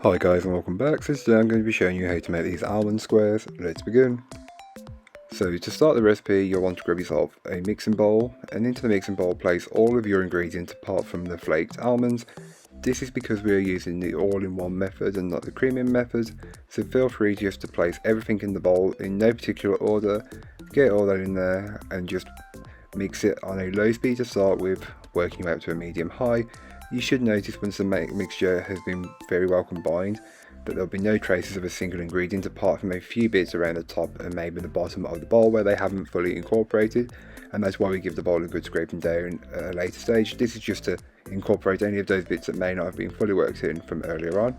Hi guys and welcome back. So today I'm going to be showing you how to make these almond squares. Let's begin. So to start the recipe, you'll want to grab yourself a mixing bowl, and into the mixing bowl place all of your ingredients apart from the flaked almonds. This is because we are using the all-in-one method and not the creaming method, so feel free just to place everything in the bowl in no particular order, get all that in there and just mix it on a low speed to start with, working out to a medium high. You should notice once the mixture has been very well combined that there will be no traces of a single ingredient apart from a few bits around the top and maybe the bottom of the bowl where they haven't fully incorporated, and that's why we give the bowl a good scraping down at a later stage. This is just to incorporate any of those bits that may not have been fully worked in from earlier on.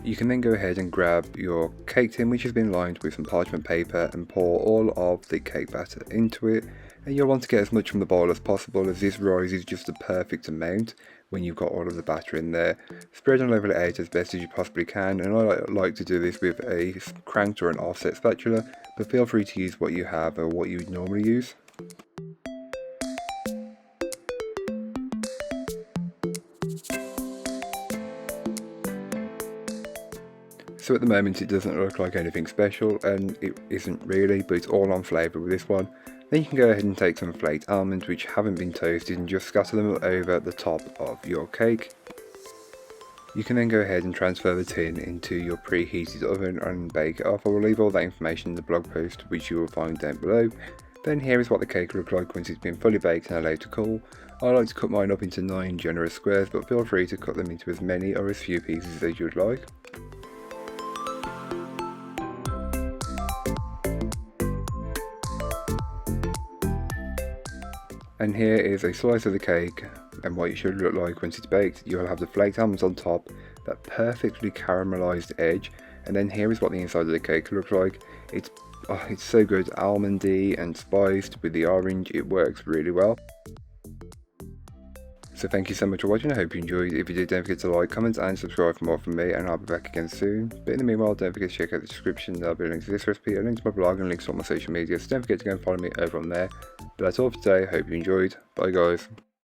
You can then go ahead and grab your cake tin, which has been lined with some parchment paper, and pour all of the cake batter into it. And you'll want to get as much from the bowl as possible, as this rises just the perfect amount when you've got all of the batter in there. Spread and level it out as best as you possibly can, and I like to do this with a cranked or an offset spatula, but feel free to use what you have or what you would normally use. So at the moment it doesn't look like anything special, and it isn't really, but it's all on flavour with this one. Then you can go ahead and take some flaked almonds which haven't been toasted and just scatter them over the top of your cake. You can then go ahead and transfer the tin into your preheated oven and bake it off. I will leave all that information in the blog post, which you will find down below. Then here is what the cake will look like once it's been fully baked and allowed to cool. I like to cut mine up into 9 generous squares, but feel free to cut them into as many or as few pieces as you would like. And here is a slice of the cake and what it should look like once it's baked. You'll have the flaked almonds on top, that perfectly caramelized edge, and then here is what the inside of the cake looks like. It's so good, almondy and spiced with the orange. It works really well. So thank you so much for watching. I hope you enjoyed. If you did, don't forget to like, comment and subscribe for more from me, and I'll be back again soon. But in the meanwhile, don't forget to check out the description. There'll be links to this recipe, a link to my blog, and links to all my social media, so don't forget to go and follow me over on there. But that's all for today. Hope you enjoyed. Bye guys.